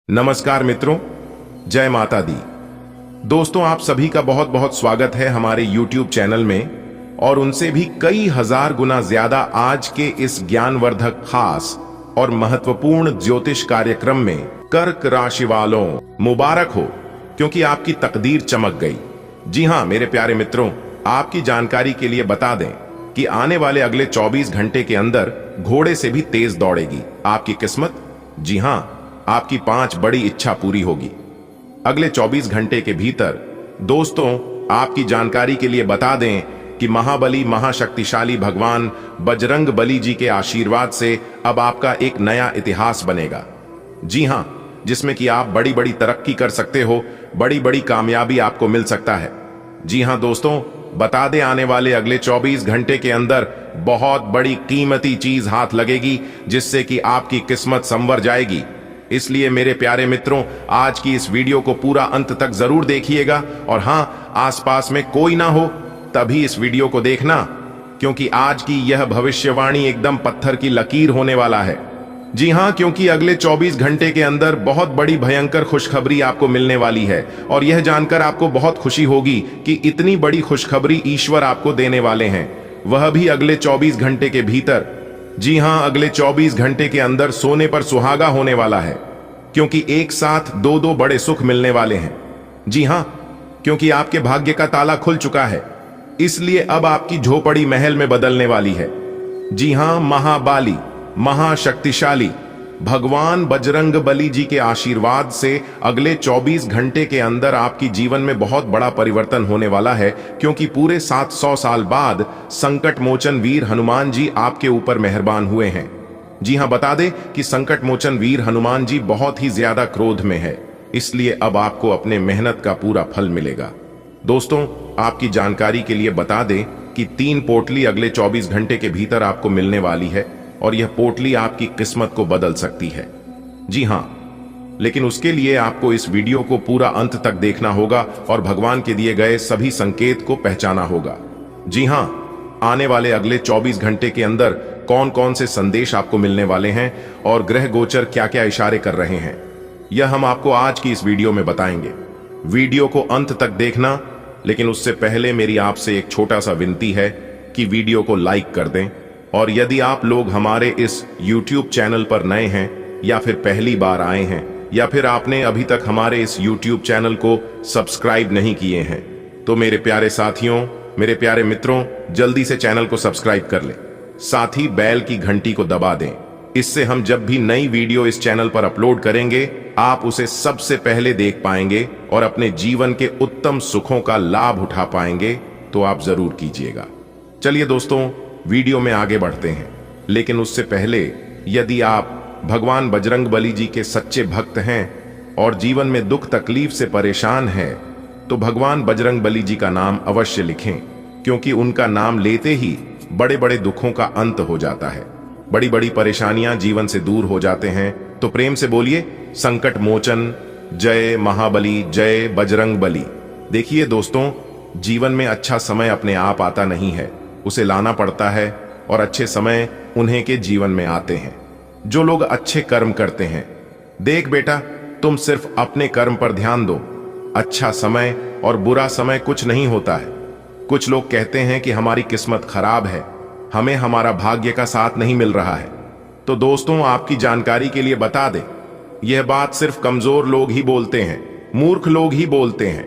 नमस्कार मित्रों, जय माता दी। दोस्तों, आप सभी का बहुत बहुत स्वागत है हमारे YouTube चैनल में और उनसे भी कई हजार गुना ज्यादा आज के इस ज्ञानवर्धक खास और महत्वपूर्ण ज्योतिष कार्यक्रम में। कर्क राशि वालों, मुबारक हो, क्योंकि आपकी तकदीर चमक गई। जी हां मेरे प्यारे मित्रों, आपकी जानकारी के लिए बता दें कि आने वाले अगले 24 घंटे के अंदर घोड़े से भी तेज दौड़ेगी आपकी किस्मत। जी हां, आपकी 5 बड़ी इच्छा पूरी होगी अगले 24 घंटे के भीतर। दोस्तों, आपकी जानकारी के लिए बता दें कि महाबली महाशक्तिशाली भगवान बजरंग बली जी के आशीर्वाद से अब आपका एक नया इतिहास बनेगा। जी हां, जिसमें कि आप बड़ी बड़ी तरक्की कर सकते हो, बड़ी बड़ी कामयाबी आपको मिल सकता है। जी हां दोस्तों, बता दें आने वाले अगले 24 घंटे के अंदर बहुत बड़ी कीमती चीज हाथ लगेगी, जिससे कि आपकी किस्मत संवर जाएगी। इसलिए मेरे प्यारे मित्रों, आज की इस वीडियो को पूरा अंत तक जरूर देखिएगा। और हां, आसपास में कोई ना हो तभी इस वीडियो को देखना, क्योंकि आज की यह भविष्यवाणी एकदम पत्थर की लकीर होने वाला है। जी हां, क्योंकि अगले 24 घंटे के अंदर बहुत बड़ी भयंकर खुशखबरी आपको मिलने वाली है। और यह जानकर आपको बहुत खुशी होगी कि इतनी बड़ी खुशखबरी ईश्वर आपको देने वाले हैं, वह भी अगले 24 घंटे के भीतर। जी हां, अगले 24 घंटे के अंदर सोने पर सुहागा होने वाला है, क्योंकि एक साथ दो दो बड़े सुख मिलने वाले हैं। जी हां, क्योंकि आपके भाग्य का ताला खुल चुका है, इसलिए अब आपकी झोपड़ी महल में बदलने वाली है। जी हां, महाबाली महाशक्तिशाली भगवान बजरंग बली जी के आशीर्वाद से अगले 24 घंटे के अंदर आपकी जीवन में बहुत बड़ा परिवर्तन होने वाला है, क्योंकि पूरे 700 साल बाद संकट मोचन वीर हनुमान जी आपके ऊपर मेहरबान हुए हैं। जी हां, बता दें कि संकट मोचन वीर हनुमान जी बहुत ही ज्यादा क्रोध में है, इसलिए अब आपको अपने मेहनत का पूरा फल मिलेगा। दोस्तों, आपकी जानकारी के लिए बता दें कि 3 पोटली अगले 24 घंटे के भीतर आपको मिलने वाली है, और यह पोटली आपकी किस्मत को बदल सकती है। जी हां, लेकिन उसके लिए आपको इस वीडियो को पूरा अंत तक देखना होगा और भगवान के दिए गए सभी संकेत को पहचाना होगा। जी हां, आने वाले अगले 24 घंटे के अंदर कौन कौन से संदेश आपको मिलने वाले हैं और ग्रह गोचर क्या क्या इशारे कर रहे हैं, यह हम आपको आज की इस वीडियो में बताएंगे। वीडियो को अंत तक देखना, लेकिन उससे पहले मेरी आपसे एक छोटा सा विनती है कि वीडियो को लाइक कर दें। और यदि आप लोग हमारे इस YouTube चैनल पर नए हैं, या फिर पहली बार आए हैं, या फिर आपने अभी तक हमारे इस YouTube चैनल को सब्सक्राइब नहीं किए हैं, तो मेरे प्यारे साथियों, मेरे प्यारे मित्रों, जल्दी से चैनल को सब्सक्राइब कर लें। साथ ही बेल की घंटी को दबा दें। इससे हम जब भी नई वीडियो इस चैनल पर अपलोड करेंगे, आप उसे सबसे पहले देख पाएंगे और अपने जीवन के उत्तम सुखों का लाभ उठा पाएंगे। तो आप जरूर कीजिएगा। चलिए दोस्तों, वीडियो में आगे बढ़ते हैं, लेकिन उससे पहले यदि आप भगवान बजरंग बली जी के सच्चे भक्त हैं और जीवन में दुख तकलीफ से परेशान हैं, तो भगवान बजरंग बली जी का नाम अवश्य लिखें, क्योंकि उनका नाम लेते ही बड़े बड़े दुखों का अंत हो जाता है, बड़ी बड़ी परेशानियां जीवन से दूर हो जाते हैं। तो प्रेम से बोलिए, संकट मोचन जय महाबली, जय बजरंग बली। देखिए दोस्तों, जीवन में अच्छा समय अपने आप आता नहीं है, उसे लाना पड़ता है, और अच्छे समय उन्हीं के जीवन में आते हैं जो लोग अच्छे कर्म करते हैं। देख बेटा, तुम सिर्फ अपने कर्म पर ध्यान दो। अच्छा समय और बुरा समय कुछ नहीं होता है। कुछ लोग कहते हैं कि हमारी किस्मत खराब है, हमें हमारा भाग्य का साथ नहीं मिल रहा है। तो दोस्तों, आपकी जानकारी के लिए बता दें, यह बात सिर्फ कमजोर लोग ही बोलते हैं, मूर्ख लोग ही बोलते हैं,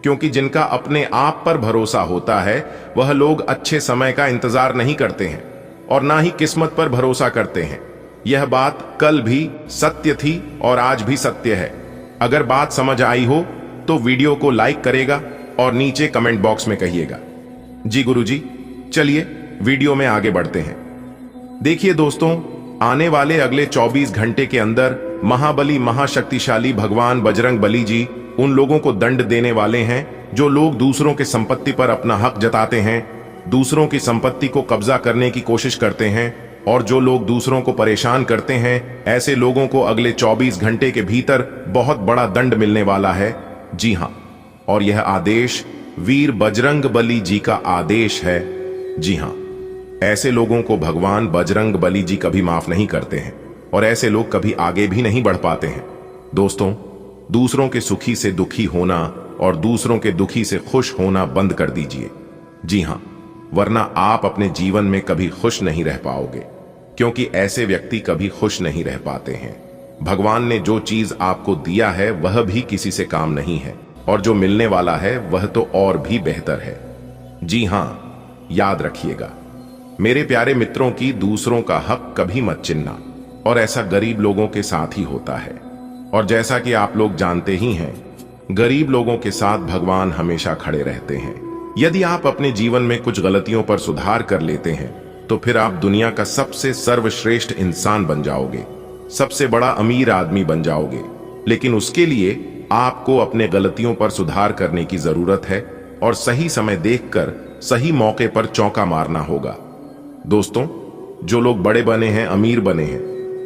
क्योंकि जिनका अपने आप पर भरोसा होता है वह लोग अच्छे समय का इंतजार नहीं करते हैं और ना ही किस्मत पर भरोसा करते हैं। यह बात कल भी सत्य थी और आज भी सत्य है। अगर बात समझ आई हो तो वीडियो को लाइक करेगा और नीचे कमेंट बॉक्स में कहिएगा। जी गुरुजी, चलिए वीडियो में आगे बढ़ते हैं। देखिए दोस्तों, आने वाले अगले 24 घंटे के अंदर महाबली महाशक्तिशाली भगवान बजरंग बली जी उन लोगों को दंड देने वाले हैं जो लोग दूसरों के संपत्ति पर अपना हक जताते हैं, दूसरों की संपत्ति को कब्जा करने की कोशिश करते हैं, और जो लोग दूसरों को परेशान करते हैं, ऐसे लोगों को अगले 24 घंटे के भीतर बहुत बड़ा दंड मिलने वाला है। जी हां, और यह आदेश वीर बजरंग बली जी का आदेश है। जी हां, ऐसे लोगों को भगवान बजरंग बली जी कभी माफ नहीं करते हैं, और ऐसे लोग कभी आगे भी नहीं बढ़ पाते हैं। दोस्तों, दूसरों के सुखी से दुखी होना और दूसरों के दुखी से खुश होना बंद कर दीजिए। जी हां, वरना आप अपने जीवन में कभी खुश नहीं रह पाओगे, क्योंकि ऐसे व्यक्ति कभी खुश नहीं रह पाते हैं। भगवान ने जो चीज आपको दिया है वह भी किसी से काम नहीं है, और जो मिलने वाला है वह तो और भी बेहतर है। जी हां, याद रखिएगा मेरे प्यारे मित्रों की दूसरों का हक कभी मत छीनना, और ऐसा गरीब लोगों के साथ ही होता है। और जैसा कि आप लोग जानते ही हैं, गरीब लोगों के साथ भगवान हमेशा खड़े रहते हैं। यदि आप अपने जीवन में कुछ गलतियों पर सुधार कर लेते हैं तो फिर आप दुनिया का सबसे सर्वश्रेष्ठ इंसान बन जाओगे, सबसे बड़ा अमीर आदमी बन जाओगे। लेकिन उसके लिए आपको अपने गलतियों पर सुधार करने की जरूरत है, और सही समय देखकर सही मौके पर चौका मारना होगा। दोस्तों, जो लोग बड़े बने हैं, अमीर बने हैं,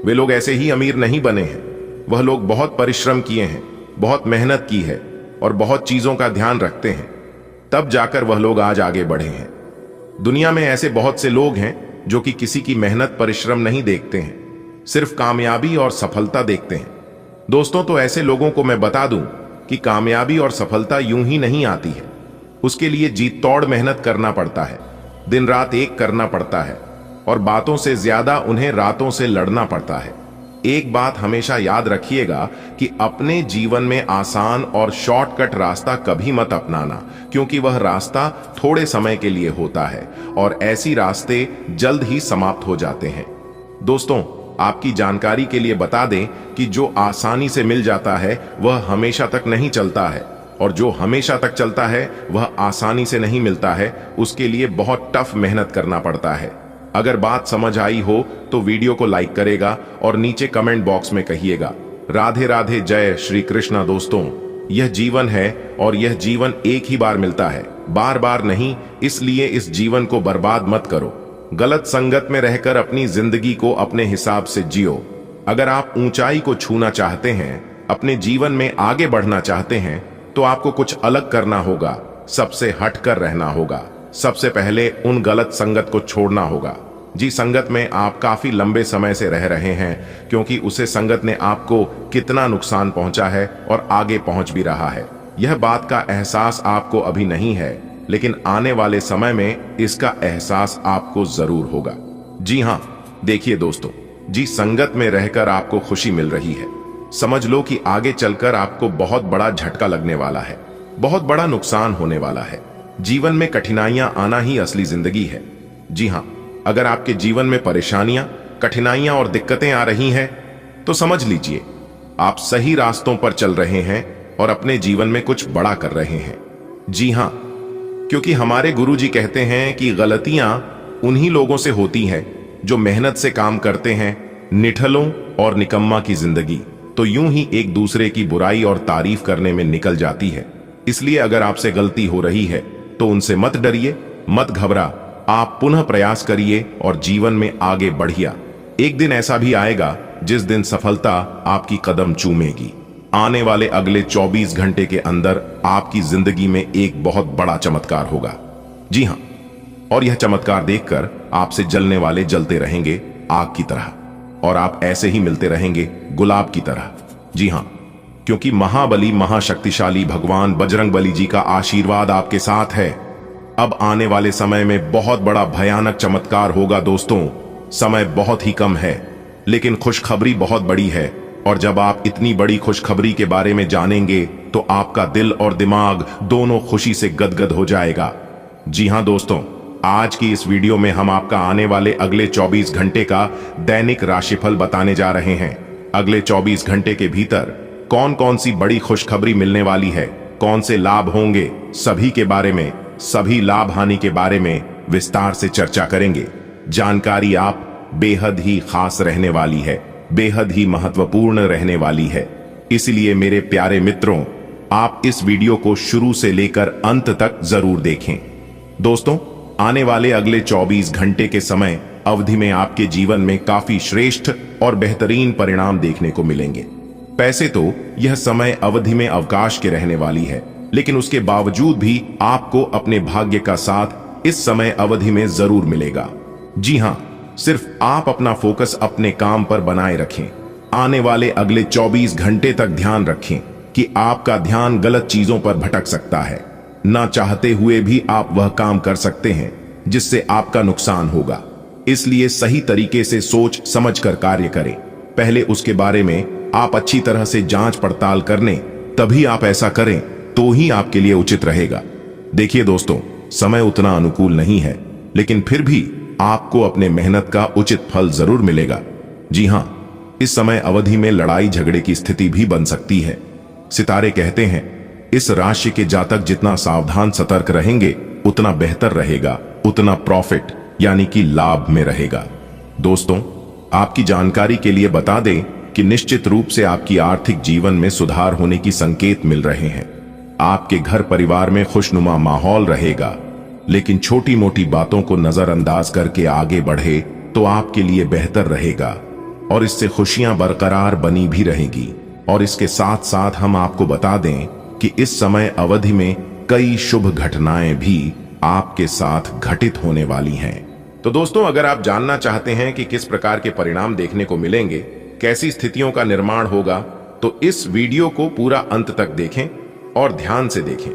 वे लोग ऐसे ही अमीर नहीं बने हैं। वह लोग बहुत परिश्रम किए हैं, बहुत मेहनत की है और बहुत चीजों का ध्यान रखते हैं, तब जाकर वह लोग आज आगे बढ़े हैं। दुनिया में ऐसे बहुत से लोग हैं जो कि किसी की मेहनत परिश्रम नहीं देखते हैं, सिर्फ कामयाबी और सफलता देखते हैं। दोस्तों, तो ऐसे लोगों को मैं बता दूं कि कामयाबी और सफलता यूं ही नहीं आती है। उसके लिए जी तोड़ मेहनत करना पड़ता है, दिन रात एक करना पड़ता है, और बातों से ज्यादा उन्हें रातों से लड़ना पड़ता है। एक बात हमेशा याद रखिएगा कि अपने जीवन में आसान और शॉर्टकट रास्ता कभी मत अपनाना, क्योंकि वह रास्ता थोड़े समय के लिए होता है और ऐसी रास्ते जल्द ही समाप्त हो जाते हैं। दोस्तों, आपकी जानकारी के लिए बता दें कि जो आसानी से मिल जाता है वह हमेशा तक नहीं चलता है, और जो हमेशा तक चलता है वह आसानी से नहीं मिलता है। उसके लिए बहुत टफ मेहनत करना पड़ता है। अगर बात समझ आई हो तो वीडियो को लाइक करेगा और नीचे कमेंट बॉक्स में कहिएगा राधे राधे, जय श्री कृष्णा। दोस्तों, यह जीवन है और यह जीवन एक ही बार मिलता है, बार बार नहीं। इसलिए इस जीवन को बर्बाद मत करो। गलत संगत में रहकर अपनी जिंदगी को अपने हिसाब से जियो। अगर आप ऊंचाई को छूना चाहते हैं, अपने जीवन में आगे बढ़ना चाहते हैं, तो आपको कुछ अलग करना होगा, सबसे हटकर रहना होगा। सबसे पहले उन गलत संगत को छोड़ना होगा। जी, संगत में आप काफी लंबे समय से रह रहे हैं, क्योंकि उसे संगत ने आपको कितना नुकसान पहुंचा है और आगे पहुंच भी रहा है। यह बात का एहसास आपको अभी नहीं है, लेकिन आने वाले समय में इसका एहसास आपको जरूर होगा। जी हां, देखिए दोस्तों, जी संगत में रहकर आपको खुशी मिल रही है, समझ लो कि आगे चलकर आपको बहुत बड़ा झटका लगने वाला है, बहुत बड़ा नुकसान होने वाला है। जीवन में कठिनाइयां आना ही असली जिंदगी है। जी हां, अगर आपके जीवन में परेशानियां, कठिनाइयां और दिक्कतें आ रही हैं, तो समझ लीजिए आप सही रास्तों पर चल रहे हैं और अपने जीवन में कुछ बड़ा कर रहे हैं। जी हां, क्योंकि हमारे गुरुजी कहते हैं कि गलतियां उन्हीं लोगों से होती हैं जो मेहनत से काम करते हैं। निठलों और निकम्मा की जिंदगी तो यूं ही एक दूसरे की बुराई और तारीफ करने में निकल जाती है। इसलिए अगर आपसे गलती हो रही है तो उनसे मत डरिए, मत घबरा, आप पुनः प्रयास करिए और जीवन में आगे बढ़िए। एक दिन ऐसा भी आएगा जिस दिन सफलता आपकी कदम चूमेगी। आने वाले अगले 24 घंटे के अंदर आपकी जिंदगी में एक बहुत बड़ा चमत्कार होगा। जी हां, और यह चमत्कार देखकर आपसे जलने वाले जलते रहेंगे आग की तरह, और आप ऐसे ही मिलते रहेंगे गुलाब की तरह। जी हां, क्योंकि महाबली महाशक्तिशाली भगवान बजरंगबली जी का आशीर्वाद आपके साथ है। अब आने वाले समय में बहुत बड़ा भयानक चमत्कार होगा। दोस्तों, समय बहुत ही कम है, लेकिन खुशखबरी बहुत बड़ी है, और जब आप इतनी बड़ी खुशखबरी के बारे में जानेंगे तो आपका दिल और दिमाग दोनों खुशी से गदगद हो जाएगा। जी हां दोस्तों, आज की इस वीडियो में हम आपका आने वाले अगले 24 घंटे का दैनिक राशिफल बताने जा रहे हैं। अगले 24 घंटे के भीतर कौन कौन सी बड़ी खुशखबरी मिलने वाली है, कौन से लाभ होंगे, सभी के बारे में, सभी लाभ हानि के बारे में विस्तार से चर्चा करेंगे। जानकारी आप बेहद ही खास रहने वाली है, बेहद ही महत्वपूर्ण रहने वाली है। इसलिए मेरे प्यारे मित्रों, आप इस वीडियो को शुरू से लेकर अंत तक जरूर देखें। दोस्तों, आने वाले अगले 24 घंटे के समय अवधि में आपके जीवन में काफी श्रेष्ठ और बेहतरीन परिणाम देखने को मिलेंगे। पैसे तो यह समय अवधि में अवकाश के रहने वाली है, लेकिन उसके बावजूद भी आपको अपने भाग्य का साथ इस समय अवधि में जरूर मिलेगा। जी हां, सिर्फ आप अपना फोकस अपने काम पर बनाए रखें। आने वाले अगले 24 घंटे तक ध्यान रखें कि आपका ध्यान गलत चीजों पर भटक सकता है। ना चाहते हुए भी आप वह काम कर सकते हैं जिससे आपका नुकसान होगा। इसलिए सही तरीके से सोच समझ कर कार्य करें। पहले उसके बारे में आप अच्छी तरह से जांच पड़ताल कर लें, तभी आप ऐसा करें तो ही आपके लिए उचित रहेगा। देखिए दोस्तों, समय उतना अनुकूल नहीं है, लेकिन फिर भी आपको अपने मेहनत का उचित फल जरूर मिलेगा। जी हां, इस समय अवधि में लड़ाई झगड़े की स्थिति भी बन सकती है। सितारे कहते हैं इस राशि के जातक जितना सावधान सतर्क रहेंगे उतना बेहतर रहेगा, उतना प्रॉफिट यानी कि लाभ में रहेगा। दोस्तों, आपकी जानकारी के लिए बता दें कि निश्चित रूप से आपकी आर्थिक जीवन में सुधार होने की संकेत मिल रहे हैं। आपके घर परिवार में खुशनुमा माहौल रहेगा, लेकिन छोटी मोटी बातों को नजरअंदाज करके आगे बढ़े तो आपके लिए बेहतर रहेगा और इससे खुशियां बरकरार बनी भी रहेगी। और इसके साथ साथ हम आपको बता दें कि इस समय अवधि में कई शुभ घटनाएं भी आपके साथ घटित होने वाली हैं। तो दोस्तों, अगर आप जानना चाहते हैं कि किस प्रकार के परिणाम देखने को मिलेंगे, कैसी स्थितियों का निर्माण होगा, तो इस वीडियो को पूरा अंत तक देखें और ध्यान से देखें।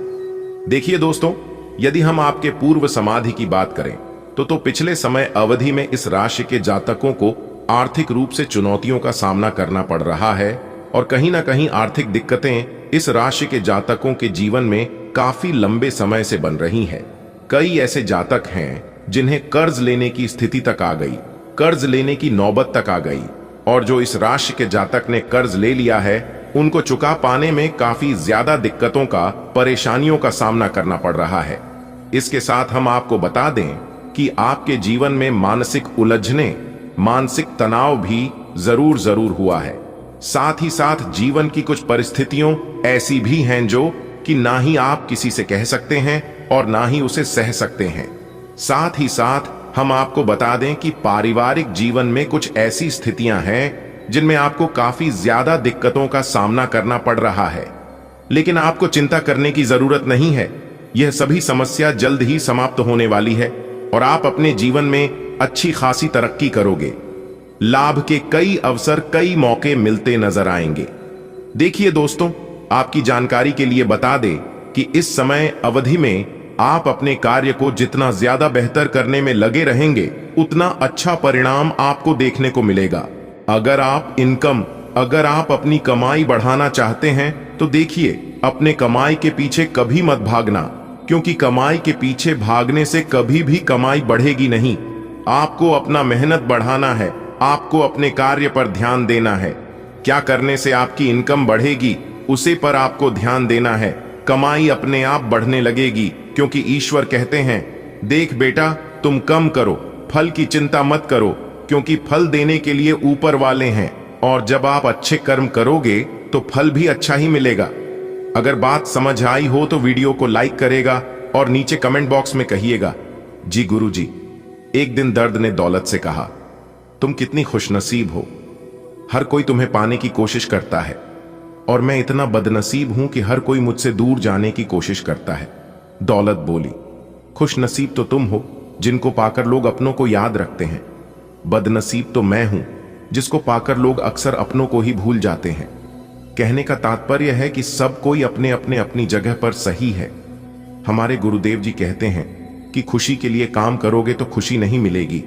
देखिए दोस्तों, यदि हम आपके पूर्व समाधि की बात करें तो पिछले समय अवधि में इस राशि के जातकों को आर्थिक रूप से चुनौतियों का सामना करना पड़ रहा है और कहीं ना कहीं आर्थिक दिक्कतें इस राशि के जातकों के जीवन में काफी लंबे समय से बन रही हैं। कई ऐसे जातक हैं जिन्हें कर्ज लेने की स्थिति तक आ गई, कर्ज लेने की नौबत तक आ गई, और जो इस राशि के जातक ने कर्ज ले लिया है उनको चुका पाने में काफी ज्यादा दिक्कतों का, परेशानियों का सामना करना पड़ रहा है। इसके साथ हम आपको बता दें कि आपके जीवन में मानसिक उलझने, मानसिक तनाव भी जरूर हुआ है। साथ ही साथ जीवन की कुछ परिस्थितियों ऐसी भी हैं जो कि ना ही आप किसी से कह सकते हैं और ना ही उसे सह सकते हैं। साथ ही साथ हम आपको बता दें कि पारिवारिक जीवन में कुछ ऐसी स्थितियां हैं जिनमें आपको काफी ज्यादा दिक्कतों का सामना करना पड़ रहा है, लेकिन आपको चिंता करने की जरूरत नहीं है। यह सभी समस्या जल्द ही समाप्त होने वाली है और आप अपने जीवन में अच्छी खासी तरक्की करोगे। लाभ के कई अवसर, कई मौके मिलते नजर आएंगे। देखिए दोस्तों, आपकी जानकारी के लिए बता दें कि इस समय अवधि में आप अपने कार्य को जितना ज्यादा बेहतर करने में लगे रहेंगे उतना अच्छा परिणाम आपको देखने को मिलेगा। अगर आप अपनी कमाई बढ़ाना चाहते हैं तो देखिए, अपने कमाई के पीछे कभी मत भागना, क्योंकि कमाई के पीछे भागने से कभी भी कमाई बढ़ेगी नहीं। आपको अपना मेहनत बढ़ाना है, आपको अपने कार्य पर ध्यान देना है। क्या करने से आपकी इनकम बढ़ेगी उसे पर आपको ध्यान देना है। कमाई अपने आप बढ़ने लगेगी, क्योंकि ईश्वर कहते हैं, देख बेटा, तुम कम करो, फल की चिंता मत करो, क्योंकि फल देने के लिए ऊपर वाले हैं, और जब आप अच्छे कर्म करोगे तो फल भी अच्छा ही मिलेगा। अगर बात समझ आई हो तो वीडियो को लाइक करेगा और नीचे कमेंट बॉक्स में कहिएगा, जी गुरुजी। एक दिन दर्द ने दौलत से कहा, तुम कितनी खुशनसीब हो, हर कोई तुम्हें पाने की कोशिश करता है और मैं इतना बदनसीब हूं कि हर कोई मुझसे दूर जाने की कोशिश करता है। दौलत बोली, खुशनसीब तो तुम हो जिनको पाकर लोग अपनों को याद रखते हैं, बदनसीब तो मैं हूं जिसको पाकर लोग अक्सर अपनों को ही भूल जाते हैं। कहने का तात्पर्य है कि सब कोई अपने अपने अपनी जगह पर सही है। हमारे गुरुदेव जी कहते हैं कि खुशी के लिए काम करोगे तो खुशी नहीं मिलेगी,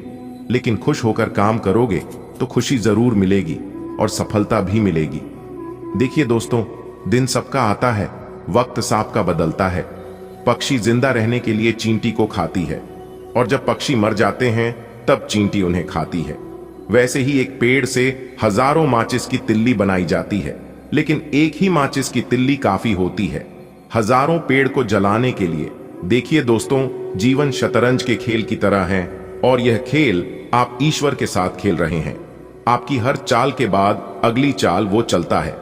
लेकिन खुश होकर काम करोगे तो खुशी जरूर मिलेगी और सफलता भी मिलेगी। देखिए दोस्तों, दिन सबका आता है, वक्त सबका बदलता है। पक्षी जिंदा रहने के लिए चींटी को खाती है और जब पक्षी मर जाते हैं तब चींटी उन्हें खाती है। वैसे ही एक पेड़ से हजारों माचिस की तिल्ली बनाई जाती है, लेकिन एक ही माचिस की तिल्ली काफी होती है हजारों पेड़ को जलाने के लिए। देखिए दोस्तों, जीवन शतरंज के खेल की तरह है और यह खेल आप ईश्वर के साथ खेल रहे हैं। आपकी हर चाल के बाद अगली चाल वो चलता है।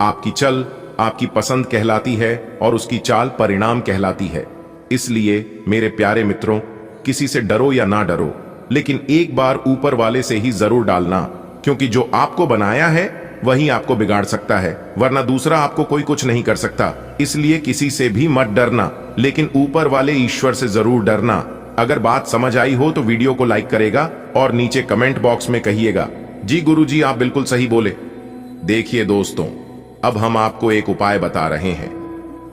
आपकी चल आपकी पसंद कहलाती है और उसकी चाल परिणाम कहलाती है। इसलिए मेरे प्यारे मित्रों, किसी से डरो या ना डरो, लेकिन एक बार ऊपर वाले से ही जरूर डालना, क्योंकि जो आपको बनाया है वही आपको बिगाड़ सकता है, वरना दूसरा आपको कोई कुछ नहीं कर सकता। इसलिए किसी से भी मत डरना, लेकिन ऊपर वाले ईश्वर से जरूर डरना। अगर बात समझ आई हो तो वीडियो को लाइक करेगा और नीचे कमेंट बॉक्स में कहिएगा, जी गुरुजी आप बिल्कुल सही बोले। देखिए दोस्तों, अब हम आपको एक उपाय बता रहे हैं।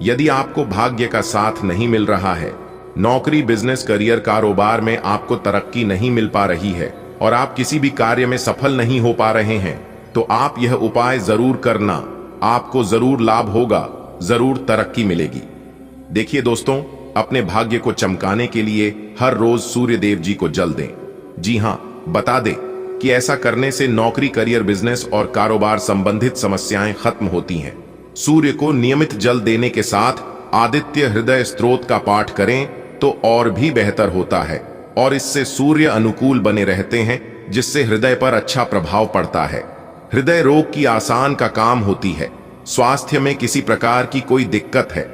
यदि आपको भाग्य का साथ नहीं मिल रहा है, नौकरी, बिजनेस, करियर, कारोबार में आपको तरक्की नहीं मिल पा रही है और आप किसी भी कार्य में सफल नहीं हो पा रहे हैं, तो आप यह उपाय जरूर करना। आपको जरूर लाभ होगा, जरूर तरक्की मिलेगी। देखिए दोस्तों, अपने भाग्य को चमकाने के लिए हर रोज सूर्य देव जी को जल दें। जी हां, बता दें कि ऐसा करने से नौकरी, करियर, बिजनेस और कारोबार संबंधित समस्याएं खत्म होती हैं। सूर्य को नियमित जल देने के साथ आदित्य हृदय स्तोत्र का पाठ करें तो और भी बेहतर होता है और इससे सूर्य अनुकूल बने रहते हैं, जिससे हृदय पर अच्छा प्रभाव पड़ता है। हृदय रोग की आसान का काम होती है। स्वास्थ्य में किसी प्रकार की कोई दिक्कत है,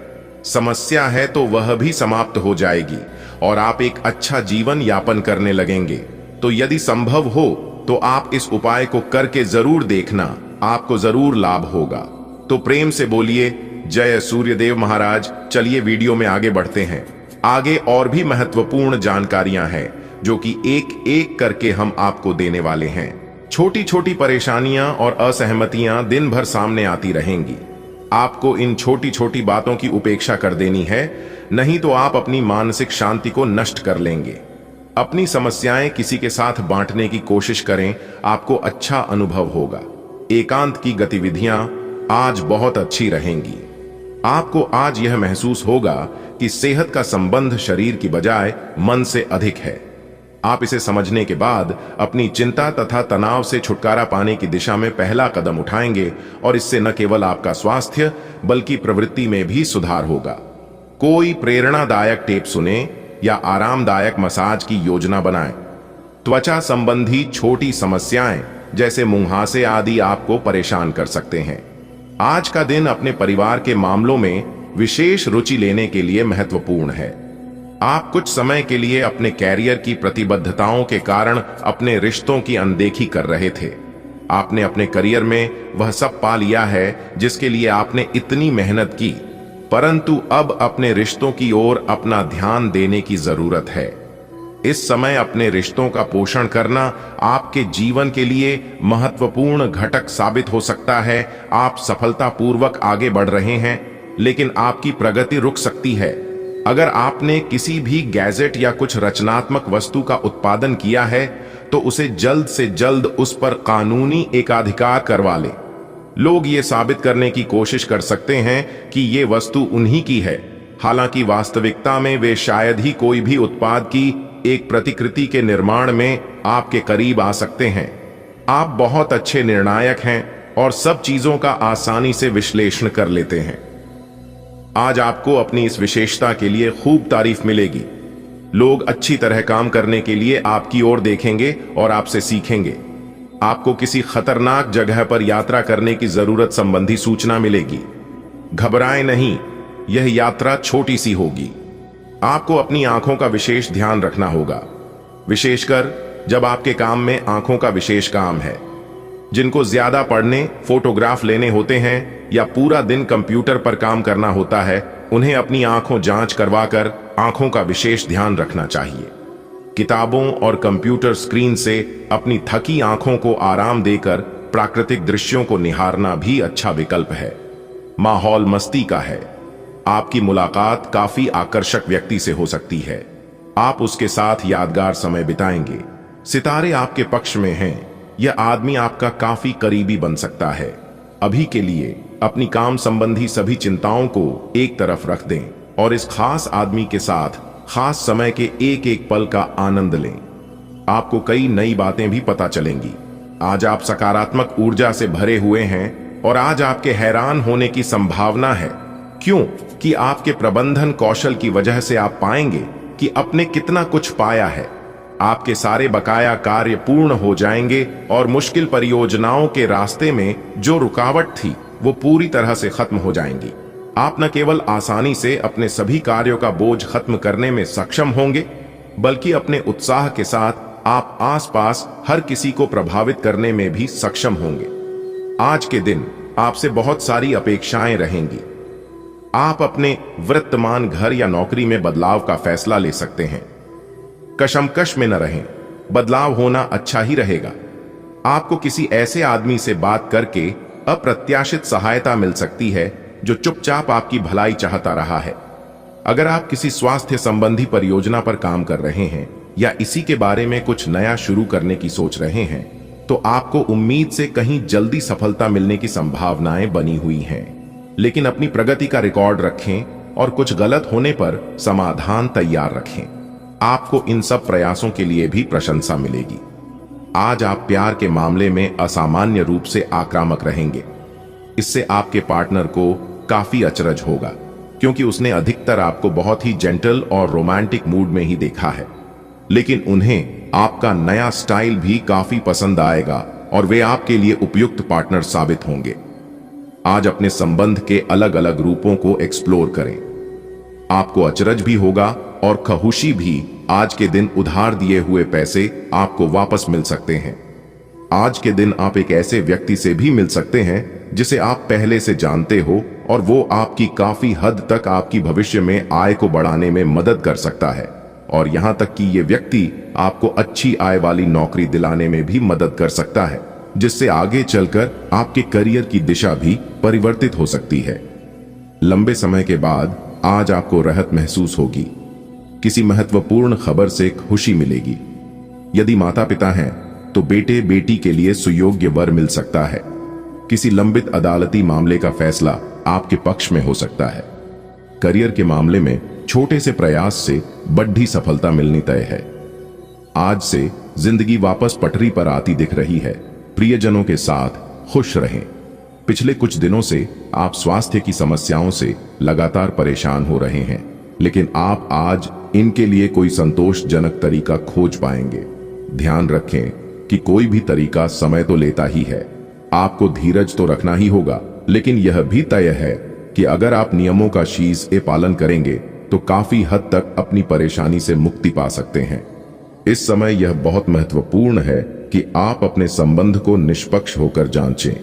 समस्या है, तो वह भी समाप्त हो जाएगी और आप एक अच्छा जीवन यापन करने लगेंगे। तो यदि संभव हो तो आप इस उपाय को करके जरूर देखना, आपको जरूर लाभ होगा। तो प्रेम से बोलिए जय सूर्यदेव महाराज। चलिए वीडियो में आगे बढ़ते हैं। आगे और भी महत्वपूर्ण जानकारियां हैं जो कि एक एक करके हम आपको देने वाले हैं। छोटी छोटी परेशानियां और असहमतियां दिन भर सामने आती रहेंगी। आपको इन छोटी छोटी बातों की उपेक्षा कर देनी है, नहीं तो आप अपनी मानसिक शांति को नष्ट कर लेंगे। अपनी समस्याएं किसी के साथ बांटने की कोशिश करें, आपको अच्छा अनुभव होगा। एकांत की गतिविधियां आज बहुत अच्छी रहेंगी। आपको आज यह महसूस होगा कि सेहत का संबंध शरीर की बजाय मन से अधिक है। आप इसे समझने के बाद अपनी चिंता तथा तनाव से छुटकारा पाने की दिशा में पहला कदम उठाएंगे और इससे न केवल आपका स्वास्थ्य बल्कि प्रवृत्ति में भी सुधार होगा। कोई प्रेरणादायक टेप सुने या आरामदायक मसाज की योजना बनाएं। त्वचा संबंधी छोटी समस्याएं जैसे मुंहासे आदि आपको परेशान कर सकते हैं। आज का दिन अपने परिवार के मामलों में विशेष रुचि लेने के लिए महत्वपूर्ण है। आप कुछ समय के लिए अपने कैरियर की प्रतिबद्धताओं के कारण अपने रिश्तों की अनदेखी कर रहे थे। आपने अपने करियर में वह सब पा लिया है जिसके लिए आपने इतनी मेहनत की, परंतु अब अपने रिश्तों की ओर अपना ध्यान देने की जरूरत है। इस समय अपने रिश्तों का पोषण करना आपके जीवन के लिए महत्वपूर्ण घटक साबित हो सकता है। आप सफलतापूर्वक आगे बढ़ रहे हैं, लेकिन आपकी प्रगति रुक सकती है। अगर आपने किसी भी गैजेट या कुछ रचनात्मक वस्तु का उत्पादन किया है तो उसे जल्द से जल्द उस पर कानूनी एकाधिकार करवा लें। लोग ये साबित करने की कोशिश कर सकते हैं कि ये वस्तु उन्हीं की है, हालांकि वास्तविकता में वे शायद ही कोई भी उत्पाद की एक प्रतिकृति के निर्माण में आपके करीब आ सकते हैं। आप बहुत अच्छे निर्णायक हैं और सब चीजों का आसानी से विश्लेषण कर लेते हैं। आज आपको अपनी इस विशेषता के लिए खूब तारीफ मिलेगी। लोग अच्छी तरह काम करने के लिए आपकी ओर देखेंगे और आपसे सीखेंगे। आपको किसी खतरनाक जगह पर यात्रा करने की जरूरत संबंधी सूचना मिलेगी। घबराएं नहीं, यह यात्रा छोटी सी होगी। आपको अपनी आंखों का विशेष ध्यान रखना होगा, विशेषकर जब आपके काम में आंखों का विशेष काम है। जिनको ज्यादा पढ़ने, फोटोग्राफ लेने होते हैं या पूरा दिन कंप्यूटर पर काम करना होता है, उन्हें अपनी आंखों जांच करवाकर आंखों का विशेष ध्यान रखना चाहिए। किताबों और कंप्यूटर स्क्रीन से अपनी थकी आंखों को आराम देकर प्राकृतिक दृश्यों को निहारना भी अच्छा विकल्प है। माहौल मस्ती का है। आपकी मुलाकात काफी आकर्षक व्यक्ति से हो सकती है। आप उसके साथ यादगार समय बिताएंगे। सितारे आपके पक्ष में हैं। यह आदमी आपका काफी करीबी बन सकता है। अभी के लिए अपनी काम संबंधी सभी चिंताओं को एक तरफ रख दें और इस खास आदमी के साथ खास समय के एक एक पल का आनंद लें। आपको कई नई बातें भी पता चलेंगी। आज आप सकारात्मक ऊर्जा से भरे हुए हैं और आज आपके हैरान होने की संभावना है, क्यों कि आपके प्रबंधन कौशल की वजह से आप पाएंगे कि आपने कितना कुछ पाया है। आपके सारे बकाया कार्य पूर्ण हो जाएंगे और मुश्किल परियोजनाओं के रास्ते में जो रुकावट थी वो पूरी तरह से खत्म हो जाएंगी। आप न केवल आसानी से अपने सभी कार्यों का बोझ खत्म करने में सक्षम होंगे, बल्कि अपने उत्साह के साथ आप आसपास हर किसी को प्रभावित करने में भी सक्षम होंगे। आज के दिन आपसे बहुत सारी अपेक्षाएं रहेंगी। आप अपने वर्तमान घर या नौकरी में बदलाव का फैसला ले सकते हैं। कशमकश में न रहें, बदलाव होना अच्छा ही रहेगा। आपको किसी ऐसे आदमी से बात करके अप्रत्याशित सहायता मिल सकती है जो चुपचाप आपकी भलाई चाहता रहा है। अगर आप किसी स्वास्थ्य संबंधी परियोजना पर काम कर रहे हैं या इसी के बारे में कुछ नया शुरू करने की सोच रहे हैं, तो आपको उम्मीद से कहीं जल्दी सफलता मिलने की संभावनाएं बनी हुई हैं। लेकिन अपनी प्रगति का रिकॉर्ड रखें और कुछ गलत होने पर समाधान तैयार रखें। आपको इन सब प्रयासों के लिए भी प्रशंसा मिलेगी। आज आप प्यार के मामले में असामान्य रूप से आक्रामक रहेंगे। इससे आपके पार्टनर को काफी अचरज होगा, क्योंकि उसने अधिकतर आपको बहुत ही जेंटल और रोमांटिक मूड में ही देखा है। लेकिन उन्हें आपका नया स्टाइल भी काफी पसंद आएगा और वे आपके लिए उपयुक्त पार्टनर साबित होंगे। आज अपने संबंध के अलग अलग रूपों को एक्सप्लोर करें। आपको अचरज भी होगा और खुशी भी। आज के दिन उधार दिए हुए पैसे आपको वापस मिल सकते हैं। आज के दिन आप एक ऐसे व्यक्ति से भी मिल सकते हैं जिसे आप पहले से जानते हो और वो आपकी काफी हद तक आपकी भविष्य में आय को बढ़ाने में मदद कर सकता है, और यहां तक कि ये व्यक्ति आपको अच्छी आय वाली नौकरी दिलाने में भी मदद कर सकता है, जिससे आगे चलकर आपके करियर की दिशा भी परिवर्तित हो सकती है। लंबे समय के बाद आज आपको राहत महसूस होगी। किसी महत्वपूर्ण खबर से खुशी मिलेगी। यदि माता पिता हैं तो बेटे बेटी के लिए सुयोग्य वर मिल सकता है। किसी लंबित अदालती मामले का फैसला आपके पक्ष में हो सकता है। करियर के मामले में छोटे से प्रयास से बड़ी सफलता मिलनी तय है। आज से जिंदगी वापस पटरी पर आती दिख रही है। प्रियजनों के साथ खुश रहें। पिछले कुछ दिनों से आप स्वास्थ्य की समस्याओं से लगातार परेशान हो रहे हैं, लेकिन आप आज इनके लिए कोई संतोषजनक तरीका खोज पाएंगे। ध्यान रखें कि कोई भी तरीका समय तो लेता ही है। आपको धीरज तो रखना ही होगा, लेकिन यह भी तय है कि अगर आप नियमों का शीश पालन करेंगे तो काफी हद तक अपनी परेशानी से मुक्ति पा सकते हैं। इस समय यह बहुत महत्वपूर्ण है कि आप अपने संबंध को निष्पक्ष होकर जांचें।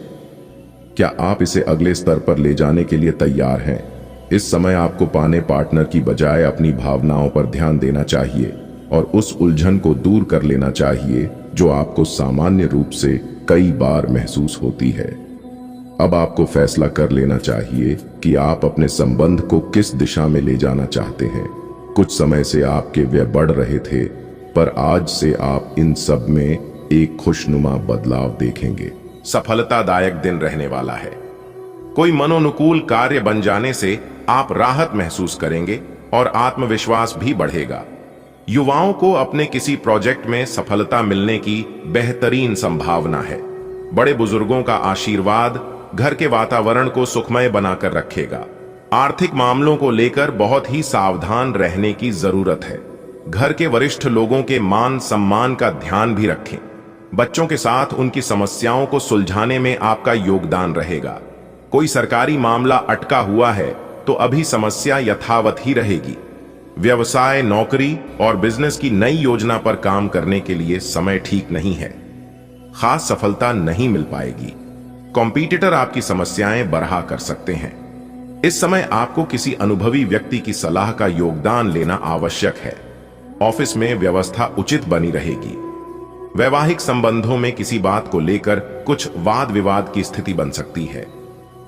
क्या आप इसे अगले स्तर पर ले जाने के लिए तैयार हैं? इस समय आपको पाने पार्टनर की बजाय अपनी भावनाओं पर ध्यान देना चाहिए और उस उलझन को दूर कर लेना चाहिए जो आपको सामान्य रूप से कई बार महसूस होती है। अब आपको फैसला कर लेना चाहिए कि आप अपने संबंध को किस दिशा में ले जाना चाहते हैं। कुछ समय से आपके व्यय बढ़ रहे थे, पर आज से आप इन सब में एक खुशनुमा बदलाव देखेंगे। सफलतादायक दिन रहने वाला है। कोई मनोनुकूल कार्य बन जाने से आप राहत महसूस करेंगे और आत्मविश्वास भी बढ़ेगा। युवाओं को अपने किसी प्रोजेक्ट में सफलता मिलने की बेहतरीन संभावना है। बड़े बुजुर्गों का आशीर्वाद घर के वातावरण को सुखमय बनाकर रखेगा। आर्थिक मामलों को लेकर बहुत ही सावधान रहने की जरूरत है। घर के वरिष्ठ लोगों के मान सम्मान का ध्यान भी रखें। बच्चों के साथ उनकी समस्याओं को सुलझाने में आपका योगदान रहेगा। कोई सरकारी मामला अटका हुआ है तो अभी समस्या यथावत ही रहेगी। व्यवसाय, नौकरी और बिजनेस की नई योजना पर काम करने के लिए समय ठीक नहीं है। खास सफलता नहीं मिल पाएगी। कॉम्पिटिटर आपकी समस्याएं बढ़ा कर सकते हैं। इस समय आपको किसी अनुभवी व्यक्ति की सलाह का योगदान लेना आवश्यक है। ऑफिस में व्यवस्था उचित बनी रहेगी। वैवाहिक संबंधों में किसी बात को लेकर कुछ वाद विवाद की स्थिति बन सकती है।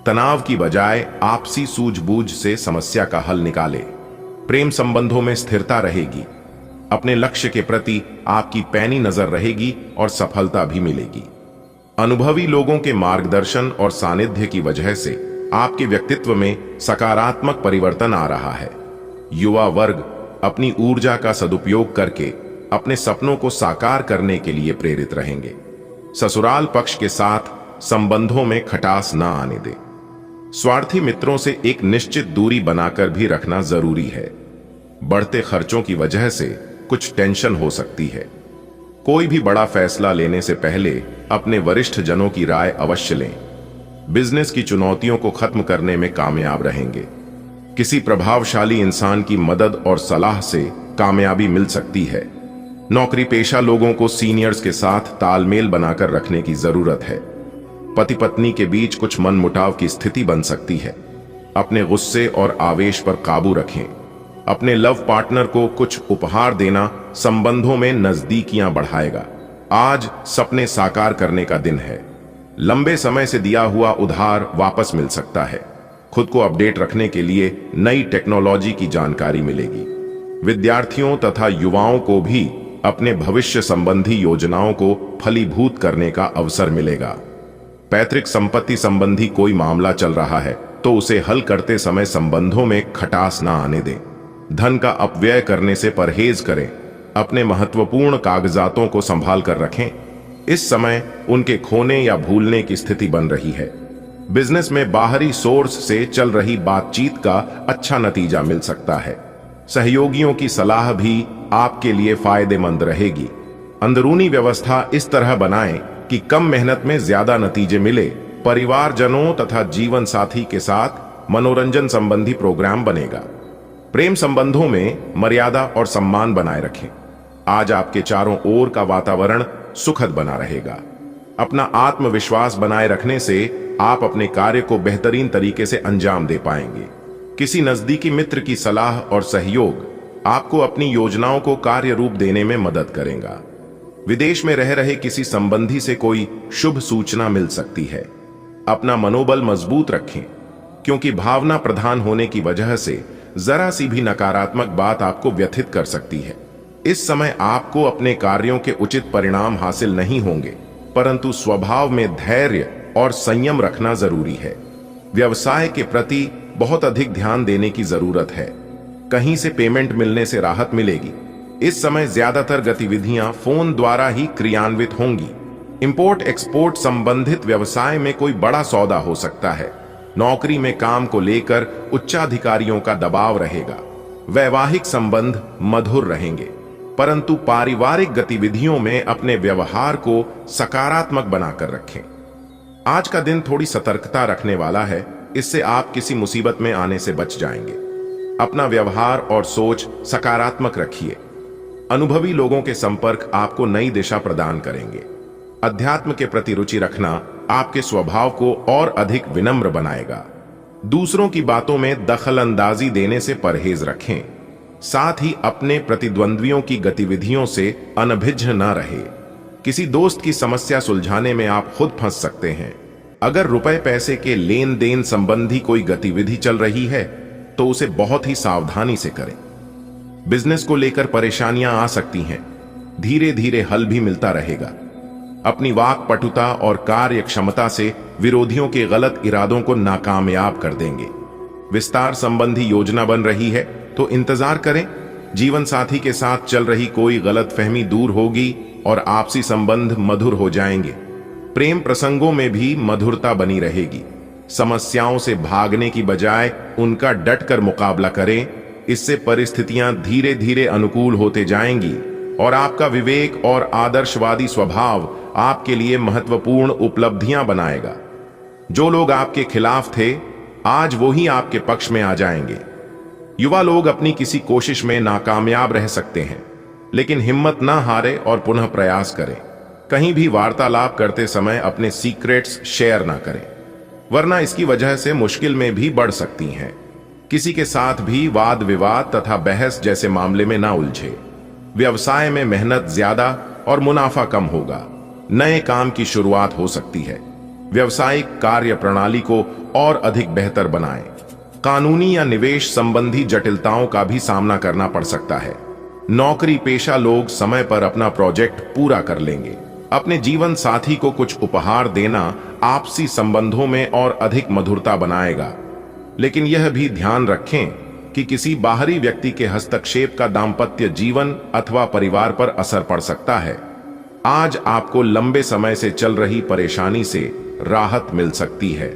तनाव की बजाय आपसी सूझबूझ से समस्या का हल निकालें। प्रेम संबंधों में स्थिरता रहेगी। अपने लक्ष्य के प्रति आपकी पैनी नजर रहेगी और सफलता भी मिलेगी। अनुभवी लोगों के मार्गदर्शन और सानिध्य की वजह से आपके व्यक्तित्व में सकारात्मक परिवर्तन आ रहा है। युवा वर्ग अपनी ऊर्जा का सदुपयोग करके अपने सपनों को साकार करने के लिए प्रेरित रहेंगे। ससुराल पक्ष के साथ संबंधों में खटास ना आने दें। स्वार्थी मित्रों से एक निश्चित दूरी बनाकर भी रखना जरूरी है। बढ़ते खर्चों की वजह से कुछ टेंशन हो सकती है। कोई भी बड़ा फैसला लेने से पहले अपने वरिष्ठ जनों की राय अवश्य लें। बिजनेस की चुनौतियों को खत्म करने में कामयाब रहेंगे। किसी प्रभावशाली इंसान की मदद और सलाह से कामयाबी मिल सकती है। नौकरी पेशा लोगों को सीनियर्स के साथ तालमेल बनाकर रखने की जरूरत है। पति पत्नी के बीच कुछ मनमुटाव की स्थिति बन सकती है। अपने गुस्से और आवेश पर काबू रखें। अपने लव पार्टनर को कुछ उपहार देना संबंधों में नजदीकियां बढ़ाएगा। आज सपने साकार करने का दिन है। लंबे समय से दिया हुआ उधार वापस मिल सकता है। खुद को अपडेट रखने के लिए नई टेक्नोलॉजी की जानकारी मिलेगी। विद्यार्थियों तथा युवाओं को भी अपने भविष्य संबंधी योजनाओं को फलीभूत करने का अवसर मिलेगा। पैतृक संपत्ति संबंधी कोई मामला चल रहा है तो उसे हल करते समय संबंधों में खटास ना आने दें। धन का अपव्यय करने से परहेज करें। अपने महत्वपूर्ण कागजातों को संभाल कर रखें। इस समय उनके खोने या भूलने की स्थिति बन रही है। बिजनेस में बाहरी सोर्स से चल रही बातचीत का अच्छा नतीजा मिल सकता है। सहयोगियों की सलाह भी आपके लिए फायदेमंद रहेगी। अंदरूनी व्यवस्था इस तरह बनाएं कि कम मेहनत में ज्यादा नतीजे मिले। परिवारजनों तथा जीवन साथी के साथ मनोरंजन संबंधी प्रोग्राम बनेगा। प्रेम संबंधों में मर्यादा और सम्मान बनाए रखें। आज आपके चारों ओर का वातावरण सुखद बना रहेगा। अपना आत्मविश्वास बनाए रखने से आप अपने कार्य को बेहतरीन तरीके से अंजाम दे पाएंगे। किसी नजदीकी मित्र की सलाह और सहयोग आपको अपनी योजनाओं को कार्य रूप देने में मदद करेगा। विदेश में रह रहे किसी संबंधी से कोई शुभ सूचना मिल सकती है। अपना मनोबल मजबूत रखें, क्योंकि भावना प्रधान होने की वजह से जरा सी भी नकारात्मक बात आपको व्यथित कर सकती है। इस समय आपको अपने कार्यों के उचित परिणाम हासिल नहीं होंगे, परंतु स्वभाव में धैर्य और संयम रखना जरूरी है। व्यवसाय के प्रति बहुत अधिक ध्यान देने की जरूरत है। कहीं से पेमेंट मिलने से राहत मिलेगी। इस समय ज्यादातर गतिविधियां फोन द्वारा ही क्रियान्वित होंगी। इंपोर्ट एक्सपोर्ट संबंधित व्यवसाय में कोई बड़ा सौदा हो सकता है। नौकरी में काम को लेकर उच्चाधिकारियों का दबाव रहेगा। वैवाहिक संबंध मधुर रहेंगे, परंतु पारिवारिक गतिविधियों में अपने व्यवहार को सकारात्मक बनाकर रखें। आज का दिन थोड़ी सतर्कता रखने वाला है, इससे आप किसी मुसीबत में आने से बच जाएंगे। अपना व्यवहार और सोच सकारात्मक रखिए। अनुभवी लोगों के संपर्क आपको नई दिशा प्रदान करेंगे। अध्यात्म के प्रति रुचि रखना आपके स्वभाव को और अधिक विनम्र बनाएगा। दूसरों की बातों में दखलंदाजी देने से परहेज रखें। साथ ही अपने प्रतिद्वंद्वियों की गतिविधियों से अनभिज्ञ न रहे। किसी दोस्त की समस्या सुलझाने में आप खुद फंस सकते हैं। अगर रुपए पैसे के लेन देन संबंधी कोई गतिविधि चल रही है तो उसे बहुत ही सावधानी से करें। बिजनेस को लेकर परेशानियां आ सकती हैं, धीरे धीरे हल भी मिलता रहेगा। अपनी वाक पटुता और कार्य क्षमता से विरोधियों के गलत इरादों को नाकामयाब कर देंगे। विस्तार संबंधी योजना बन रही है तो इंतजार करें। जीवन साथी के साथ चल रही कोई गलतफहमी दूर होगी और आपसी संबंध मधुर हो जाएंगे। प्रेम प्रसंगों में भी मधुरता बनी रहेगी। समस्याओं से भागने की बजाय उनका डटकर मुकाबला करें। इससे परिस्थितियां धीरे धीरे अनुकूल होते जाएंगी और आपका विवेक और आदर्शवादी स्वभाव आपके लिए महत्वपूर्ण उपलब्धियां बनाएगा। जो लोग आपके खिलाफ थे, आज वो ही आपके पक्ष में आ जाएंगे। युवा लोग अपनी किसी कोशिश में नाकामयाब रह सकते हैं, लेकिन हिम्मत ना हारे और पुनः प्रयास करें। कहीं भी वार्तालाप करते समय अपने सीक्रेट्स शेयर ना करें, वरना इसकी वजह से मुश्किल में भी बढ़ सकती हैं। किसी के साथ भी वाद विवाद तथा बहस जैसे मामले में ना उलझे। व्यवसाय में मेहनत ज्यादा और मुनाफा कम होगा। नए काम की शुरुआत हो सकती है। व्यवसायिक कार्य प्रणाली को और अधिक बेहतर बनाएं। कानूनी या निवेश संबंधी जटिलताओं का भी सामना करना पड़ सकता है। नौकरी पेशा लोग समय पर अपना प्रोजेक्ट पूरा कर लेंगे। अपने जीवन साथी को कुछ उपहार देना आपसी संबंधों में और अधिक मधुरता बनाएगा, लेकिन यह भी ध्यान रखें कि किसी बाहरी व्यक्ति के हस्तक्षेप का दाम्पत्य जीवन अथवा परिवार पर असर पड़ सकता है। आज आपको लंबे समय से चल रही परेशानी से राहत मिल सकती है।